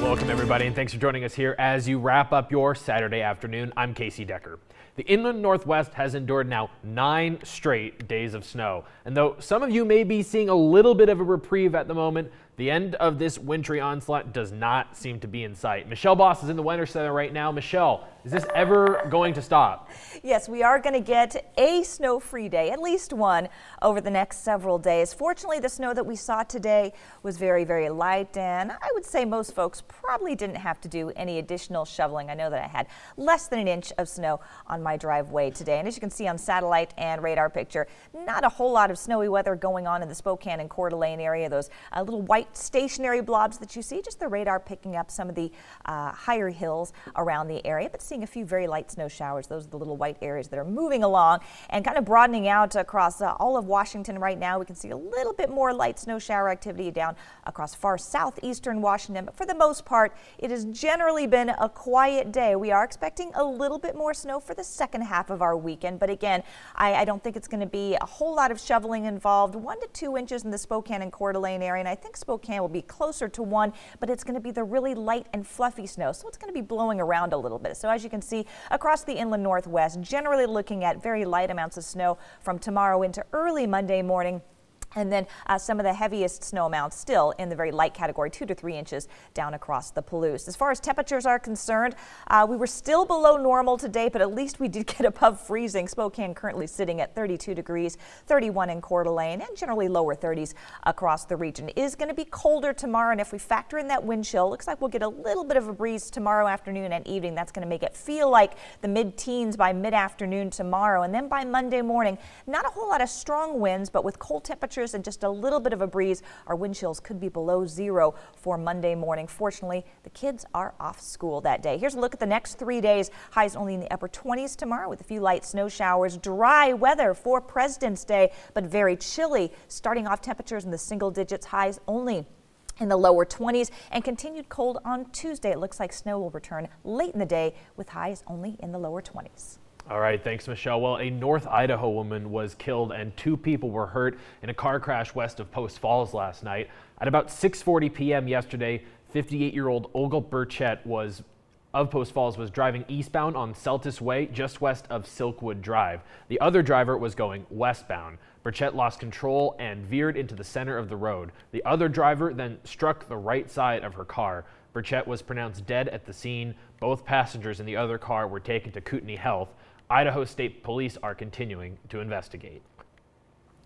Welcome everybody, and thanks for joining us here as you wrap up your Saturday afternoon. I'm Casey Decker. The inland Northwest has endured now 9 straight days of snow. And though some of you may be seeing a little bit of a reprieve at the moment, the end of this wintry onslaught does not seem to be in sight. Michelle Boss is in the Weather Center right now. Michelle, is this ever going to stop? Yes, we are going to get a snow-free day, at least one, over the next several days. Fortunately, the snow that we saw today was very, very light, and I would say most folks probably didn't have to do any additional shoveling. I know that I had less than an inch of snow on my driveway today, and as you can see on satellite and radar picture, not a whole lot of snowy weather going on in the Spokane and Coeur d'Alene area. Those little white stationary blobs that you see, just the radar picking up some of the higher hills around the area, but seeing a few very light snow showers. Those are the little white areas that are moving along and kind of broadening out across all of Washington right now. We can see a little bit more light snow shower activity down across far southeastern Washington, but for the most part, it has generally been a quiet day. We are expecting a little bit more snow for the second half of our weekend, but again, I don't think it's going to be a whole lot of shoveling involved. 1 to 2 inches in the Spokane and Coeur d'Alene area, and I think Spokane will be closer to 1, but it's going to be the really light and fluffy snow, so it's going to be blowing around a little bit. So as you can see across the inland Northwest, generally looking at very light amounts of snow from tomorrow into early Monday morning. And then some of the heaviest snow amounts still in the very light category, 2 to 3 inches down across the Palouse. As far as temperatures are concerned, we were still below normal today, but at least we did get above freezing. Spokane currently sitting at 32 degrees, 31 in Coeur d'Alene, and generally lower 30s across the region. It is going to be colder tomorrow, and if we factor in that wind chill, looks like we'll get a little bit of a breeze tomorrow afternoon and evening. That's going to make it feel like the mid-teens by mid-afternoon tomorrow, and then by Monday morning, not a whole lot of strong winds, but with cold temperatures and just a little bit of a breeze, our wind chills could be below 0 for Monday morning. Fortunately, the kids are off school that day. Here's a look at the next 3 days. Highs only in the upper 20s tomorrow with a few light snow showers. Dry weather for President's Day, but very chilly. Starting off temperatures in the single digits, highs only in the lower 20s, and continued cold on Tuesday. It looks like snow will return late in the day with highs only in the lower 20s. All right, thanks, Michelle. Well, a North Idaho woman was killed and 2 people were hurt in a car crash west of Post Falls last night. At about 6:40 p.m. yesterday, 58-year-old Olga Burchett of Post Falls was driving eastbound on Celtis Way, just west of Silkwood Drive. The other driver was going westbound. Burchett lost control and veered into the center of the road. The other driver then struck the right side of her car. Burchett was pronounced dead at the scene. Both passengers in the other car were taken to Kootenai Health. Idaho State Police are continuing to investigate.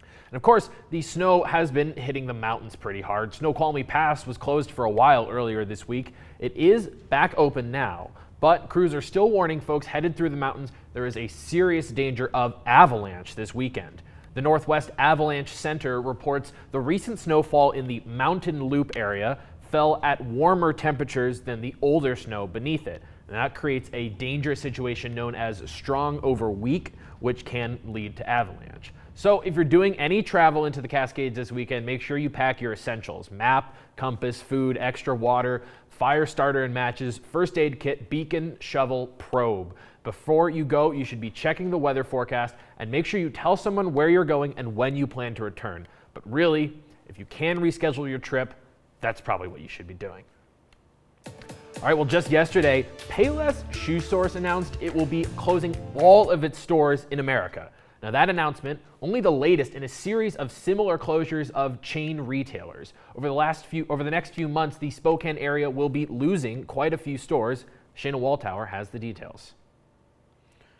And of course, the snow has been hitting the mountains pretty hard. Snoqualmie Pass was closed for a while earlier this week. It is back open now, but crews are still warning folks headed through the mountains there is a serious danger of avalanche this weekend. The Northwest Avalanche Center reports the recent snowfall in the Mountain Loop area fell at warmer temperatures than the older snow beneath it. And that creates a dangerous situation known as strong over weak, which can lead to avalanche. So if you're doing any travel into the Cascades this weekend, make sure you pack your essentials: map, compass, food, extra water, fire starter and matches, first aid kit, beacon, shovel, probe. Before you go, you should be checking the weather forecast and make sure you tell someone where you're going and when you plan to return. But really, if you can reschedule your trip, that's probably what you should be doing. All right, well, just yesterday, Payless Shoe Source announced it will be closing all of its stores in America. Now, that announcement, only the latest in a series of similar closures of chain retailers. Over the next few months, the Spokane area will be losing quite a few stores. Shayna Waltower has the details.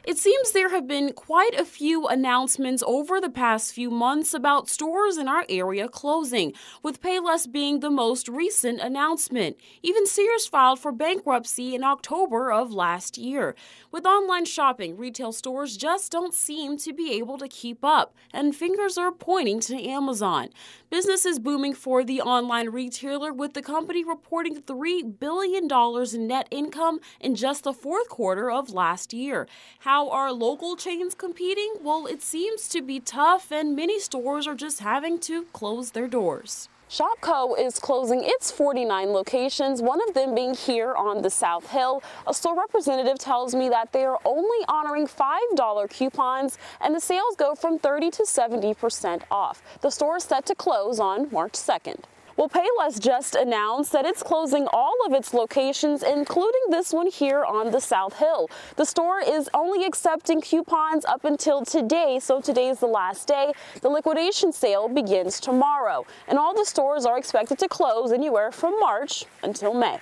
It seems there have been quite a few announcements over the past few months about stores in our area closing, with Payless being the most recent announcement. Even Sears filed for bankruptcy in October of last year. With online shopping, retail stores just don't seem to be able to keep up, and fingers are pointing to Amazon. Business is booming for the online retailer, with the company reporting $3 billion in net income in just the fourth quarter of last year. How are local chains competing? Well, it seems to be tough, and many stores are just having to close their doors. Shopko is closing its 49 locations, one of them being here on the South Hill. A store representative tells me that they are only honoring $5 coupons, and the sales go from 30 to 70% off. The store is set to close on March 2nd. Well, Payless just announced that it's closing all of its locations, including this one here on the South Hill. The store is only accepting coupons up until today, so today is the last day. The liquidation sale begins tomorrow, and all the stores are expected to close anywhere from March until May.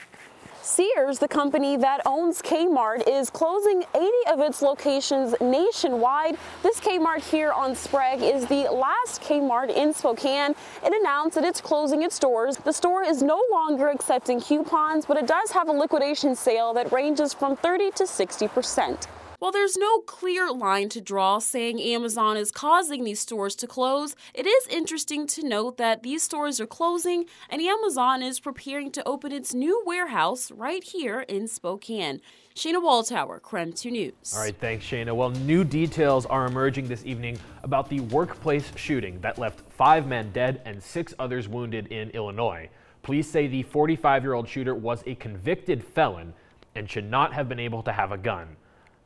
Sears, the company that owns Kmart, is closing 80 of its locations nationwide. This Kmart here on Sprague is the last Kmart in Spokane. It announced that it's closing its doors. The store is no longer accepting coupons, but it does have a liquidation sale that ranges from 30 to 60%. While there's no clear line to draw saying Amazon is causing these stores to close, it is interesting to note that these stores are closing and Amazon is preparing to open its new warehouse right here in Spokane. Shayna Walltower, KREM 2 News. All right, thanks, Shayna. Well, new details are emerging this evening about the workplace shooting that left 5 men dead and 6 others wounded in Illinois. Police say the 45-year-old shooter was a convicted felon and should not have been able to have a gun.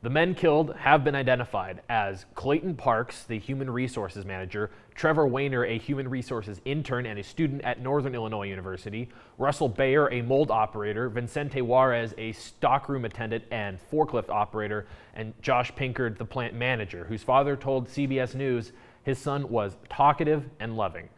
The men killed have been identified as Clayton Parks, the human resources manager, Trevor Weiner, a human resources intern and a student at Northern Illinois University, Russell Bayer, a mold operator, Vincente Juarez, a stockroom attendant and forklift operator, and Josh Pinkard, the plant manager, whose father told CBS News his son was talkative and loving.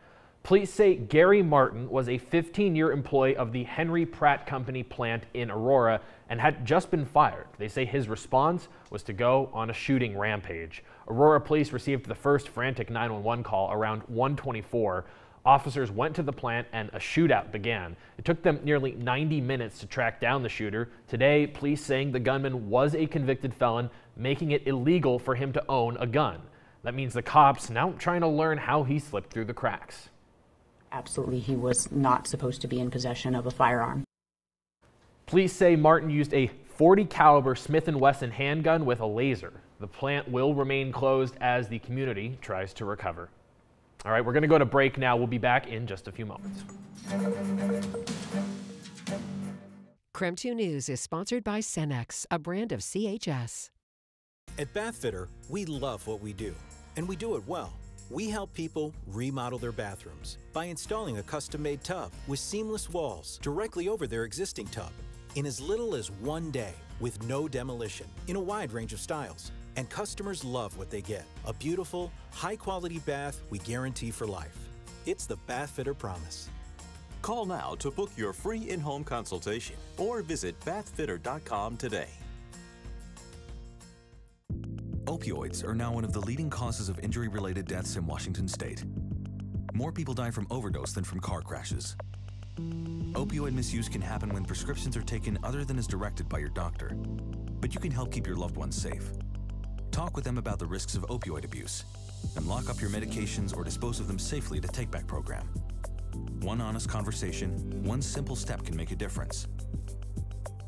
Police say Gary Martin was a 15-year employee of the Henry Pratt Company plant in Aurora and had just been fired. They say his response was to go on a shooting rampage. Aurora police received the first frantic 911 call around 1:24. Officers went to the plant and a shootout began. It took them nearly 90 minutes to track down the shooter. Today, police saying the gunman was a convicted felon, making it illegal for him to own a gun. That means the cops now trying to learn how he slipped through the cracks. Absolutely, he was not supposed to be in possession of a firearm. Police say Martin used a .40 caliber Smith & Wesson handgun with a laser. The plant will remain closed as the community tries to recover. All right, we're going to go to break now. We'll be back in just a few moments. KREM 2 News is sponsored by Cenex, a brand of CHS. At Bathfitter, we love what we do, and we do it well. We help people remodel their bathrooms by installing a custom-made tub with seamless walls directly over their existing tub in as little as 1 day with no demolition in a wide range of styles. And customers love what they get, a beautiful, high-quality bath we guarantee for life. It's the Bathfitter promise. Call now to book your free in-home consultation or visit bathfitter.com today. Opioids are now one of the leading causes of injury-related deaths in Washington state. More people die from overdose than from car crashes. Opioid misuse can happen when prescriptions are taken other than as directed by your doctor. But you can help keep your loved ones safe. Talk with them about the risks of opioid abuse and lock up your medications or dispose of them safely at a take-back program. One honest conversation, one simple step can make a difference.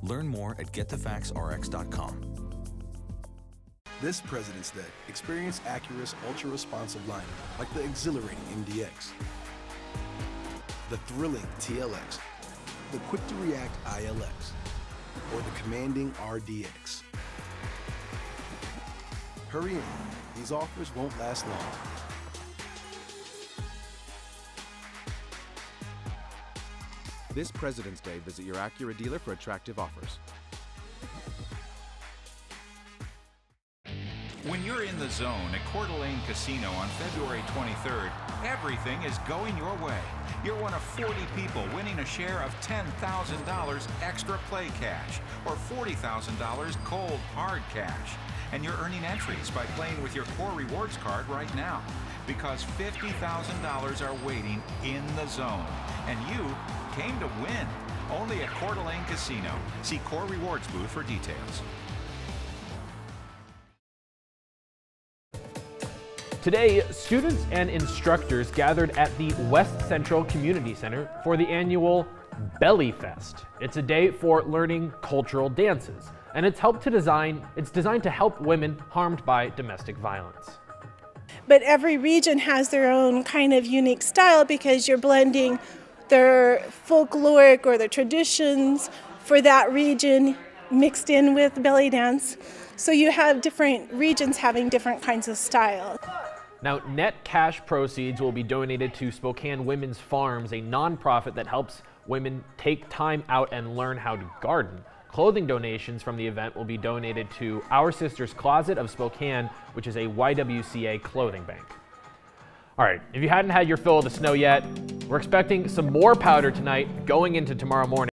Learn more at getthefactsrx.com. This President's Day, experience Acura's ultra-responsive lineup like the exhilarating MDX, the thrilling TLX, the quick-to-react ILX, or the commanding RDX. Hurry in, these offers won't last long. This President's Day, visit your Acura dealer for attractive offers. When you're in the zone at Coeur d'Alene Casino on February 23rd, everything is going your way. You're one of 40 people winning a share of $10,000 extra play cash or $40,000 cold hard cash. And you're earning entries by playing with your Core Rewards card right now because $50,000 are waiting in the zone. And you came to win. Only at Coeur d'Alene Casino. See Core Rewards booth for details. Today, students and instructors gathered at the West Central Community Center for the annual Belly Fest. It's a day for learning cultural dances, and it's designed to help women harmed by domestic violence. But every region has their own kind of unique style because you're blending their folkloric or their traditions for that region mixed in with belly dance. So you have different regions having different kinds of style. Now, net cash proceeds will be donated to Spokane Women's Farms, a nonprofit that helps women take time out and learn how to garden. Clothing donations from the event will be donated to Our Sister's Closet of Spokane, which is a YWCA clothing bank. All right, if you hadn't had your fill of the snow yet, we're expecting some more powder tonight going into tomorrow morning.